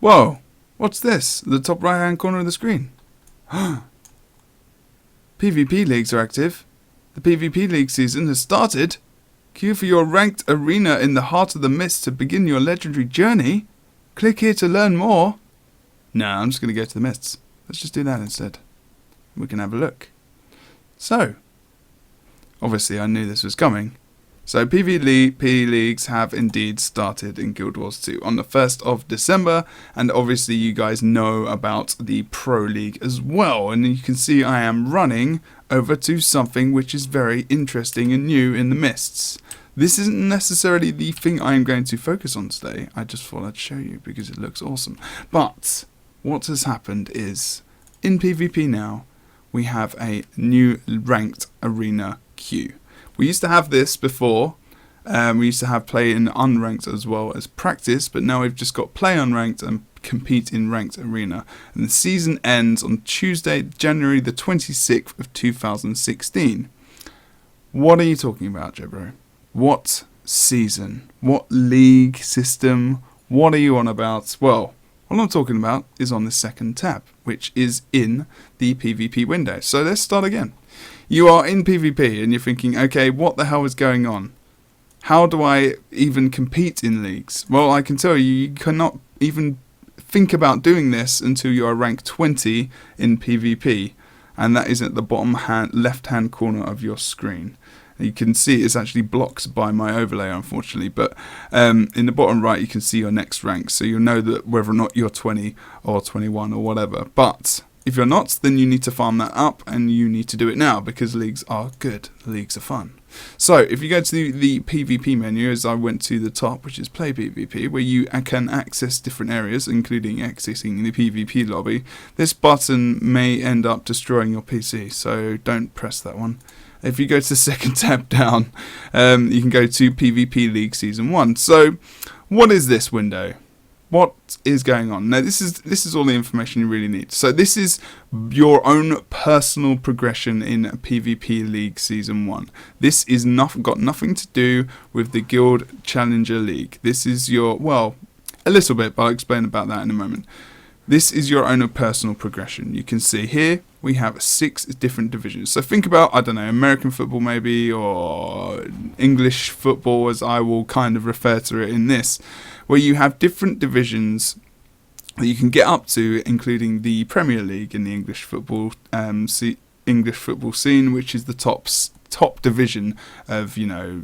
Whoa, what's this? The top right hand corner of the screen. PvP leagues are active. The PvP league season has started. Queue for your ranked arena in the heart of the mist to begin your legendary journey. Click here to learn more. Nah, I'm just going to go to the mists. Let's just do that instead. We can have a look. So, obviously I knew this was coming. So PvP leagues have indeed started in Guild Wars 2 on the 1st of December, and obviously you guys know about the Pro League as well, and you can see I am running over to something which is very interesting and new in the mists. This isn't necessarily the thing I am going to focus on today, I just thought I'd show you because it looks awesome. But what has happened is, in PvP now, we have a new ranked arena queue. We used to have this before, we used to have play in unranked as well as practice, but now we've just got play unranked and compete in ranked arena. And the season ends on Tuesday, January the 26th of 2016. What are you talking about, Jebro? What season? What league system? What are you on about? Well, what I'm talking about is on the second tab, which is in the PvP window. So let's start again. You are in PvP and you're thinking, okay, what the hell is going on? How do I even compete in leagues? Well, I can tell you, you cannot even think about doing this until you are rank 20 in PvP. And that is at the bottom left-hand corner of your screen. You can see it's actually blocked by my overlay, unfortunately, but in the bottom right you can see your next rank, so you'll know that whether or not you're 20 or 21 or whatever. But if you're not, then you need to farm that up, and you need to do it now because leagues are good, leagues are fun. So if you go to the PvP menu, as I went to the top, which is Play PvP, where you can access different areas, including accessing the PvP lobby, this button may end up destroying your PC, so don't press that one. If you go to the second tab down, you can go to PvP League Season 1. So, what is this window? What is going on? Now, this is all the information you really need. So, this is your own personal progression in PvP League Season 1. This is got nothing to do with the Guild Challenger League. This is your, well, a little bit, but I'll explain about that in a moment. This is your own personal progression. You can see here we have 6 different divisions. So think about, I don't know, American football maybe, or English football as I will kind of refer to it in this, where you have different divisions that you can get up to, including the Premier League in the English football scene, which is the top division of, you know,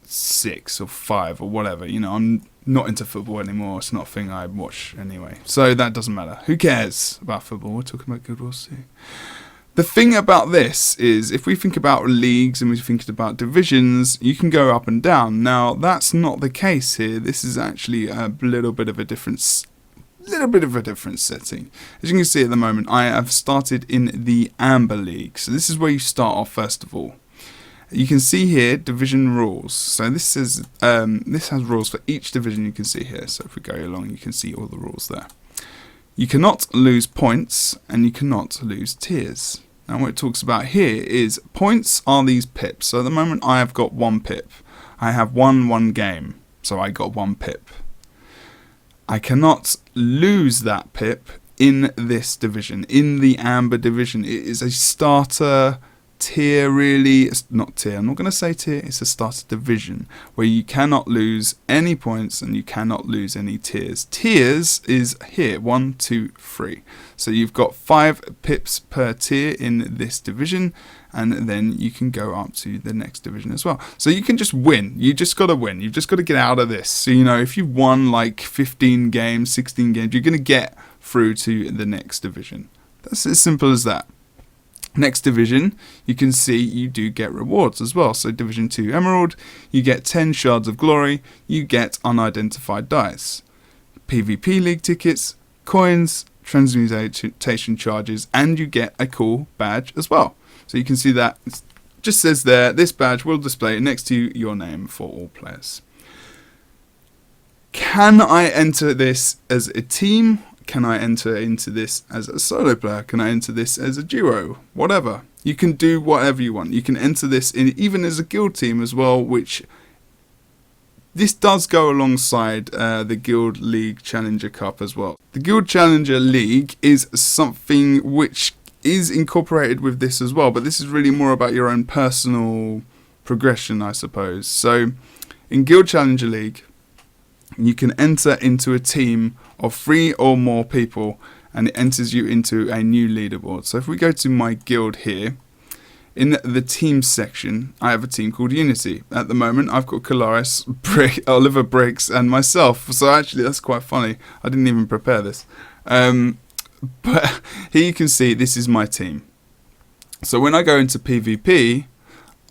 6 or 5 or whatever. You know, I'm not into football anymore. It's not a thing I watch anyway, so that doesn't matter. Who cares about football? We're talking about Guild Wars 2. The thing about this is, if we think about leagues and we think about divisions, you can go up and down. Now, that's not the case here. This is actually a little bit of a different setting. As you can see at the moment, I have started in the Amber League. So this is where you start off first of all. You can see here division rules. So this has rules for each division. You can see here. So if we go along, you can see all the rules there. You cannot lose points and you cannot lose tiers. Now what it talks about here is points are these pips. So at the moment I have got 1 pip. I have won 1 game, so I got 1 pip. I cannot lose that pip in this division. In the Amber division, it is a starter tier, really. It's not tier, I'm not going to say tier, it's a starter division where you cannot lose any points and you cannot lose any tiers. Tiers is here, 1, 2, 3. So you've got 5 pips per tier in this division, and then you can go up to the next division as well. So you can just win. You just got to win. You've just got to get out of this. So, you know, if you've won like 15 games, 16 games, you're going to get through to the next division. That's as simple as that. Next division, you can see you do get rewards as well. So Division 2 Emerald, you get 10 Shards of Glory, you get unidentified dice, PvP League tickets, coins, transmutation charges, and you get a cool badge as well. So you can see that it just says there, this badge will display next to your name for all players. Can I enter this as a team? Can I enter into this as a solo player? Can I enter this as a duo? Whatever. You can do whatever you want. You can enter this in even as a guild team as well, which this does go alongside the Guild League Challenger Cup as well. The Guild Challenger League is something which is incorporated with this as well, but this is really more about your own personal progression, I suppose. So in Guild Challenger League, you can enter into a team of 3 or more people, and it enters you into a new leaderboard. So if we go to my guild here, in the team section, I have a team called Unity. At the moment, I've got Colaris, Oliver Briggs, and myself. So actually, that's quite funny. I didn't even prepare this. But here you can see this is my team. So when I go into PvP,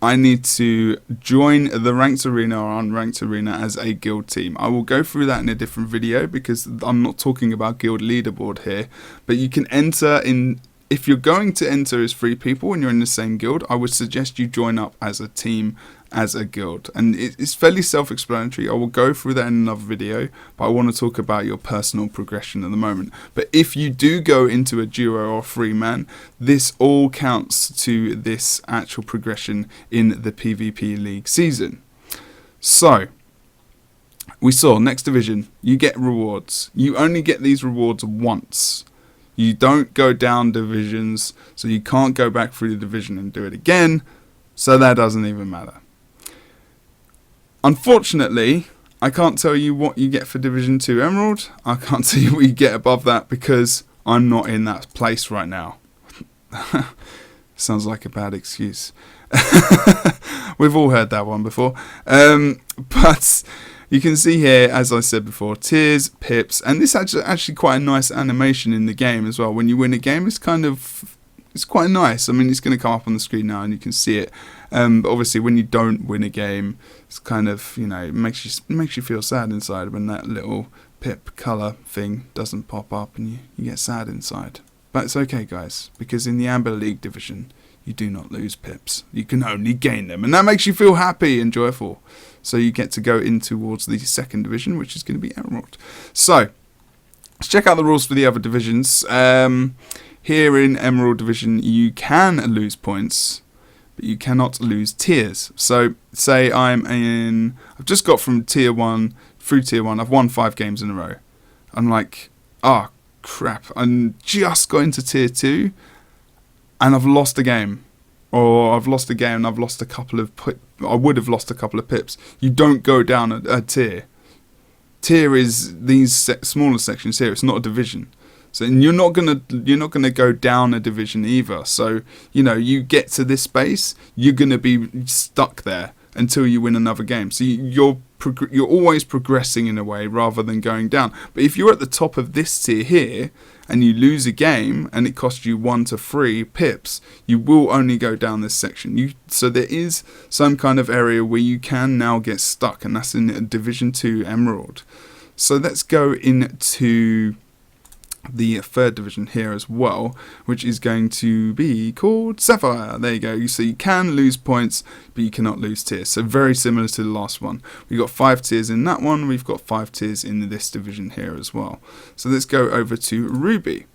I need to join the ranked arena or unranked arena as a guild team. I will go through that in a different video because I'm not talking about guild leaderboard here. But you can enter in. If you're going to enter as 3 people and you're in the same guild, I would suggest you join up as a team, as a guild. And it's fairly self-explanatory. I will go through that in another video, but I want to talk about your personal progression at the moment. But if you do go into a duo or 3-man, this all counts to this actual progression in the PvP League season. So, we saw next division, you get rewards. You only get these rewards once. You don't go down divisions, so you can't go back through the division and do it again, so that doesn't even matter. Unfortunately, I can't tell you what you get for Division 2 Emerald. I can't tell you what you get above that because I'm not in that place right now. Sounds like a bad excuse. We've all heard that one before. But you can see here, as I said before, tiers, pips, and this is actually quite a nice animation in the game as well. When you win a game, it's quite nice. I mean, it's going to come up on the screen now and you can see it. But obviously, when you don't win a game, it's kind of, it makes you feel sad inside when that little pip colour thing doesn't pop up and you get sad inside. But it's okay, guys, because in the Amber League division, you do not lose pips. You can only gain them, and that makes you feel happy and joyful. So you get to go in towards the 2nd division, which is going to be Emerald. So let's check out the rules for the other divisions. Here in Emerald division, you can lose points, but you cannot lose tiers. So say I've just got from tier 1 through tier 1. I've won 5 games in a row. I'm like, oh crap! I'm just got into tier 2. And I've lost a game, or I've lost a game and I've lost a couple of I would have lost a couple of pips. You don't go down a tier. Tier is these smaller sections here. It's not a division. So you're not gonna go down a division either. So you get to this space, you're gonna be stuck there until you win another game. So you're always progressing in a way rather than going down. But if you're at the top of this tier here and you lose a game and it costs you 1 to 3 pips, you will only go down this section. So there is some kind of area where you can now get stuck, and that's in Division 2 Emerald. So let's go into the 3rd division here as well, which is going to be called Sapphire. There you go. So you can lose points, but you cannot lose tiers. So very similar to the last one. We've got 5 tiers in that one. We've got 5 tiers in this division here as well. So let's go over to Ruby.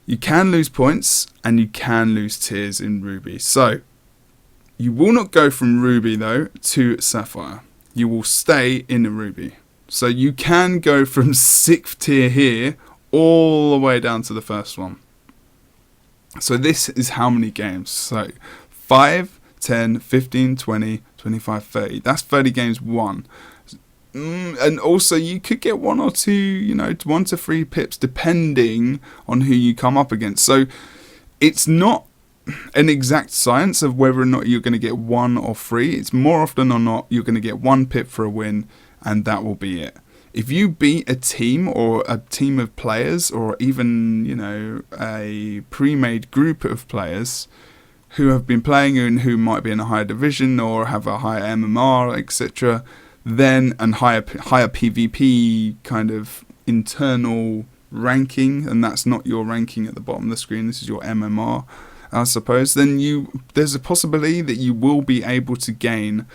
You can lose points and you can lose tiers in Ruby. So you will not go from Ruby though to Sapphire. You will stay in the Ruby. So you can go from 6th tier here all the way down to the 1st one. So this is how many games. So 5, 10, 15, 20, 25, 30. That's 30 games won. And also you could get 1 or 2, 1 to 3 pips depending on who you come up against. So it's not an exact science of whether or not you're going to get 1 or 3. It's more often than not you're going to get 1 pip for a win, and that will be it. If you beat a team or a team of players, or even, a pre-made group of players who have been playing and who might be in a higher division or have a higher MMR, etc., then and higher PvP kind of internal ranking, and that's not your ranking at the bottom of the screen, this is your MMR, I suppose, then there's a possibility that you will be able to gain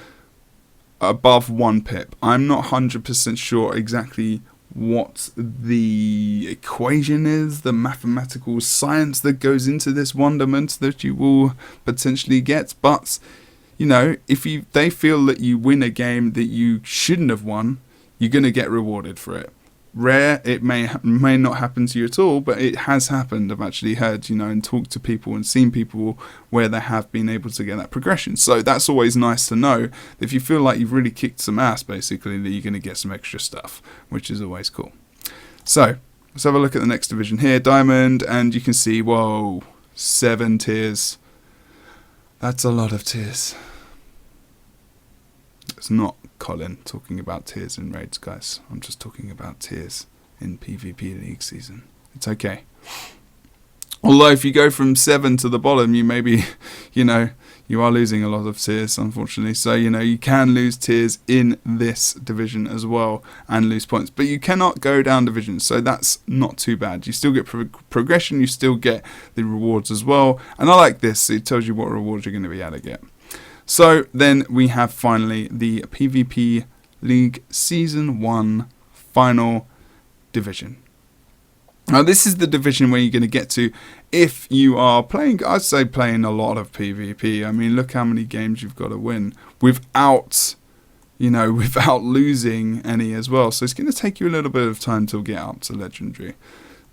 above 1 pip. I'm not 100% sure exactly what the equation is, the mathematical science that goes into this wonderment that you will potentially get, but you know, if they feel that you win a game that you shouldn't have won, you're going to get rewarded for it. Rare, it may not happen to you at all, but it has happened. I've actually heard, you know, and talked to people and seen people where they have been able to get that progression. So that's always nice to know. If you feel like you've really kicked some ass, basically, that you're going to get some extra stuff, which is always cool. So let's have a look at the next division here, Diamond, and you can see, whoa, 7 tiers. That's a lot of tiers. It's not Colin talking about tiers in raids, guys. I'm just talking about tiers in PvP League season. It's okay. Although if you go from 7 to the bottom, you maybe, you know, you are losing a lot of tiers, unfortunately. So, you know, you can lose tiers in this division as well and lose points. But you cannot go down divisions, so that's not too bad. You still get progression, you still get the rewards as well. And I like this. It tells you what rewards you're going to be able to get. So then we have finally the PvP League Season 1 final division. Now this is the division where you're going to get to if you are playing, I'd say playing a lot of PvP. I mean, look how many games you've got to win without, you know, without losing any as well. So it's going to take you a little bit of time to get up to Legendary.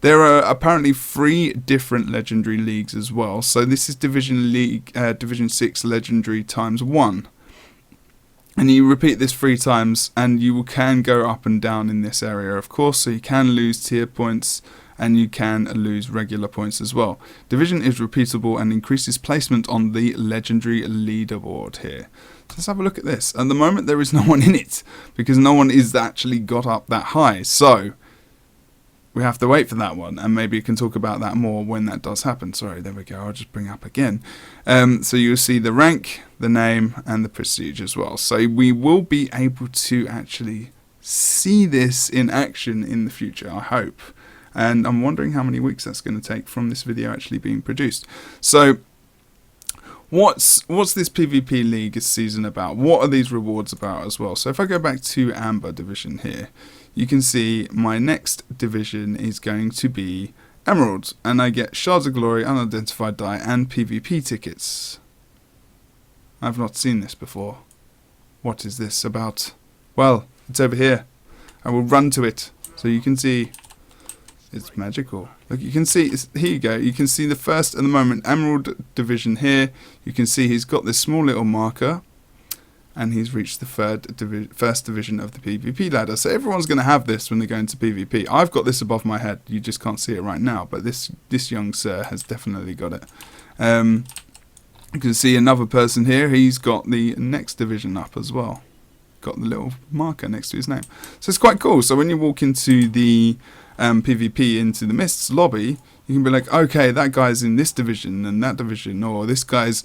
There are apparently 3 different Legendary Leagues as well. So this is Division 6 Legendary times 1. And you repeat this 3 times and you can go up and down in this area, of course. So you can lose tier points and you can lose regular points as well. Division is repeatable and increases placement on the Legendary leaderboard here. So let's have a look at this. At the moment there is no one in it because no one is actually got up that high. So we have to wait for that one, and maybe you can talk about that more when that does happen. Sorry, there we go. I'll just bring up again. So you'll see the rank, the name, and the prestige as well. So we will be able to actually see this in action in the future, I hope. And I'm wondering how many weeks that's going to take from this video actually being produced. So what's this PvP League season about? What are these rewards about as well? So if I go back to Amber Division here, you can see my next division is going to be Emerald, and I get Shards of Glory, Unidentified Die, and PvP tickets. I've not seen this before. What is this about? Well, it's over here. I will run to it so you can see. It's magical. Look, you can see, here you go. You can see the first, at the moment, Emerald Division here. You can see he's got this small little marker. And he's reached the first division of the PvP ladder. So everyone's going to have this when they go into PvP. I've got this above my head. You just can't see it right now. But this young sir has definitely got it. You can see another person here. He's got the next division up as well. Got the little marker next to his name. So it's quite cool. So when you walk into the PvP, into the Mists lobby, you can be like, okay, that guy's in this division and that division. Or this guy's...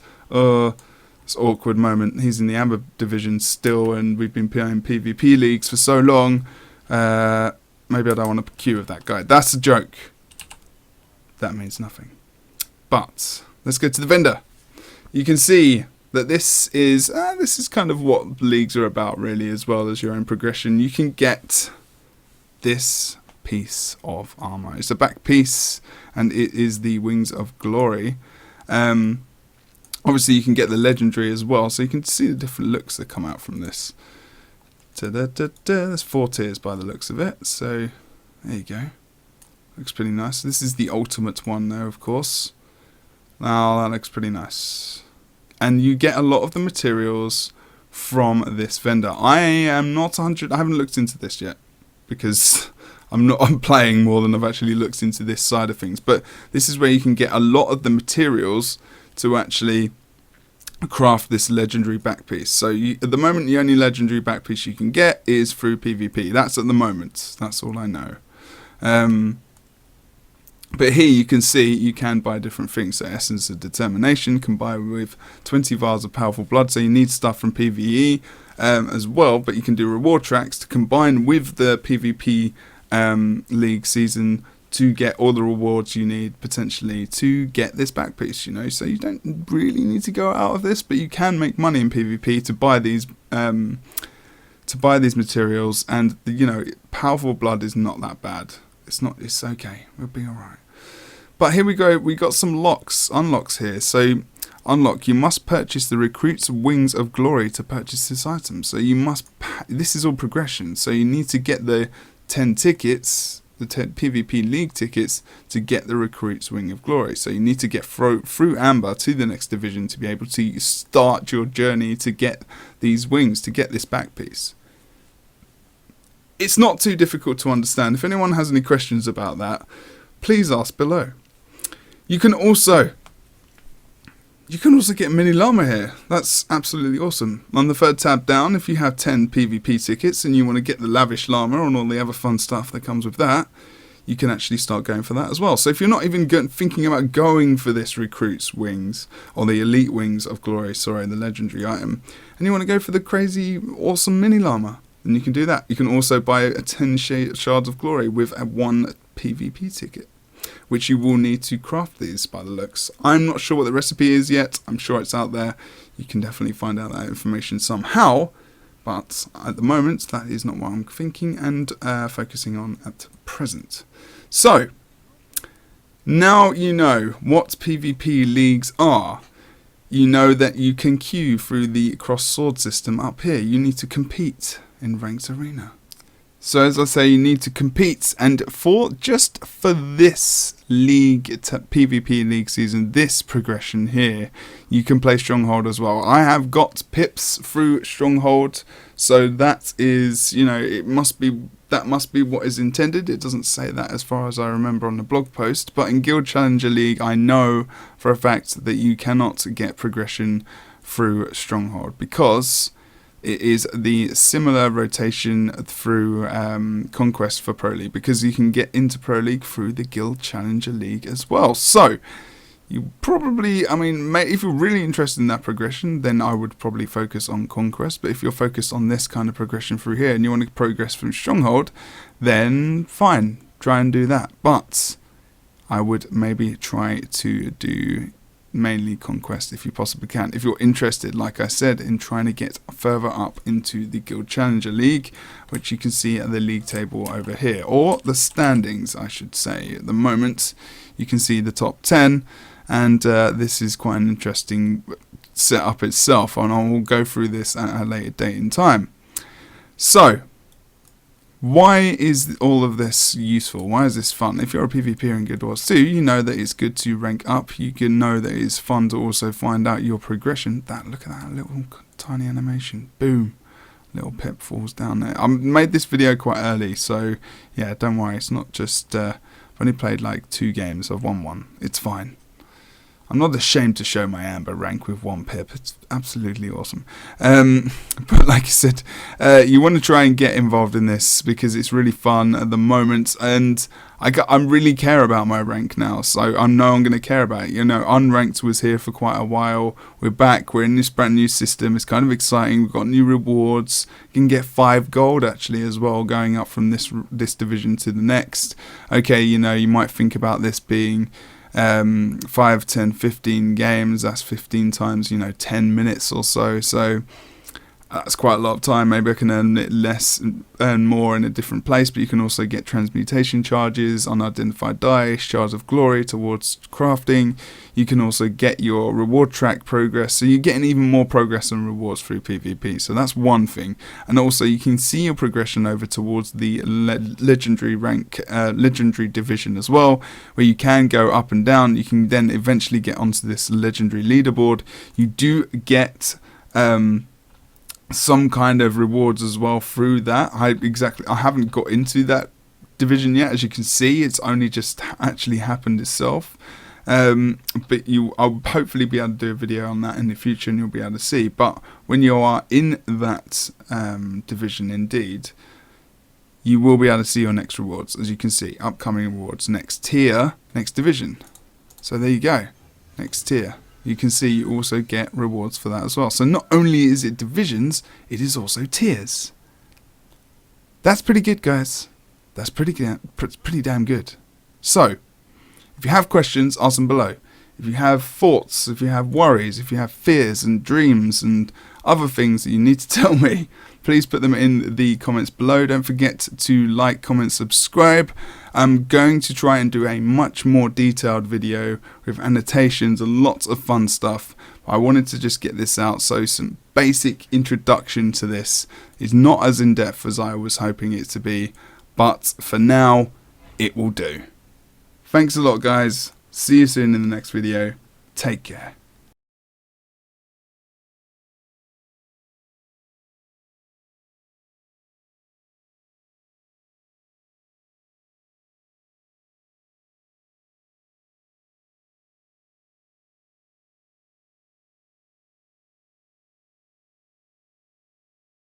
It's an awkward moment. He's in the Amber Division still, and we've been playing PvP leagues for so long. Maybe I don't want to queue with that guy. That's a joke. That means nothing. But let's go to the vendor. You can see that this is kind of what leagues are about, really, as well as your own progression. You can get this piece of armor. It's a back piece, and it is the Wings of Glory. Obviously, you can get the Legendary as well, so you can see the different looks that come out from this. There's 4 tiers by the looks of it, so there you go. Looks pretty nice. This is the ultimate one, though, of course. Now, that looks pretty nice. And you get a lot of the materials from this vendor. I am not 100... I haven't looked into this yet, because I'm playing more than I've actually looked into this side of things. But this is where you can get a lot of the materials to actually craft this Legendary back piece. So at the moment, the only Legendary back piece you can get is through PvP. That's at the moment. That's all I know. But here you can see you can buy different things. So Essence of Determination can buy with 20 vials of powerful blood. So you need stuff from PvE as well. But you can do reward tracks to combine with the PvP League season to get all the rewards you need potentially to get this back piece, you know. So you don't really need to go out of this, but you can make money in PvP to buy these materials, and you know, powerful blood is not that bad. It's okay. We'll be alright. But here we go. We got some unlocks here. So unlock, you must purchase the Recruit's Wings of Glory to purchase this item. So you must, this is all progression, so you need to get the 10 tickets, the 10 PvP League tickets, to get the Recruit's Wing of Glory. So you need to get through Amber to the next division to be able to start your journey to get these wings, to get this back piece. It's not too difficult to understand. If anyone has any questions about that, please ask below. You can also get Mini Llama here. That's absolutely awesome. On the third tab down, if you have 10 PvP tickets and you want to get the Lavish Llama and all the other fun stuff that comes with that, you can actually start going for that as well. So if you're not even thinking about going for this Recruit's Wings, or the Elite Wings of Glory, sorry, the legendary item, and you want to go for the crazy, awesome Mini Llama, then you can do that. You can also buy a 10 Shards of Glory with a 1 PvP ticket, which you will need to craft these by the looks. I'm not sure what the recipe is yet. I'm sure it's out there. You can definitely find out that information somehow, but at the moment that is not what I'm thinking and focusing on at present. So now you know what PvP leagues are. You know that you can queue through the cross sword system up here. You need to compete in ranked arena. So as I say, you need to compete, and just for this PvP league season, this progression here, you can play Stronghold as well. I have got pips through Stronghold, so that is, you know, that must be what is intended. It doesn't say that as far as I remember on the blog post, but in Guild Challenger League, I know for a fact that you cannot get progression through Stronghold because it is the similar rotation through Conquest for Pro League, because you can get into Pro League through the Guild Challenger League as well. So you probably, I mean, if you're really interested in that progression, then I would probably focus on Conquest. But if you're focused on this kind of progression through here and you want to progress from Stronghold, then fine, try and do that. But I would maybe try to do mainly Conquest if you possibly can, if you're interested, like I said, in trying to get further up into the Guild Challenger League, which you can see at the league table over here, or the standings I should say. At the moment you can see the top 10, and this is quite an interesting setup itself, and I will go through this at a later date in time. So why is all of this useful? Why is this fun? If you're a PvPer in Guild Wars 2, you know that it's good to rank up. You can know that it's fun to also find out your progression. Look at that little tiny animation. Boom. Little pip falls down there. I made this video quite early, so yeah, don't worry. It's not just, I've only played like 2 games. I've won 1. It's fine. I'm not ashamed to show my Amber rank with 1 pip. It's absolutely awesome. But like I said, you want to try and get involved in this because it's really fun at the moment, and I really care about my rank now, so I know I'm going to care about it. You know, Unranked was here for quite a while. We're back. We're in this brand new system. It's kind of exciting. We've got new rewards. You can get 5 gold actually as well, going up from this division to the next. Okay, you know, you might think about this being 5, 10, 15 games. That's 15 times, you know, 10 minutes or so. So that's quite a lot of time. Maybe I can earn it less and earn more in a different place, but you can also get transmutation charges, unidentified dice, shards of glory towards crafting. You can also get your reward track progress, so you're getting even more progress and rewards through PvP. So that's one thing. And also you can see your progression over towards the legendary rank, legendary division as well, where you can go up and down. You can then eventually get onto this legendary leaderboard. You do get some kind of rewards as well through that. I haven't got into that division yet. As you can see, it's only just actually happened itself. But I'll hopefully be able to do a video on that in the future, and you'll be able to see. But when you are in that division, indeed, you will be able to see your next rewards. As you can see, upcoming rewards, next tier, next division. So there you go, next tier. You can see you also get rewards for that as well. So not only is it divisions, it is also tiers. That's pretty good, guys. That's pretty damn good. So, if you have questions, ask them below. If you have thoughts, if you have worries, if you have fears and dreams and other things that you need to tell me, please put them in the comments below. Don't forget to like, comment, subscribe. I'm going to try and do a much more detailed video with annotations and lots of fun stuff. I wanted to just get this out, so some basic introduction to this is not as in-depth as I was hoping it to be, but for now, it will do. Thanks a lot, guys. See you soon in the next video. Take care.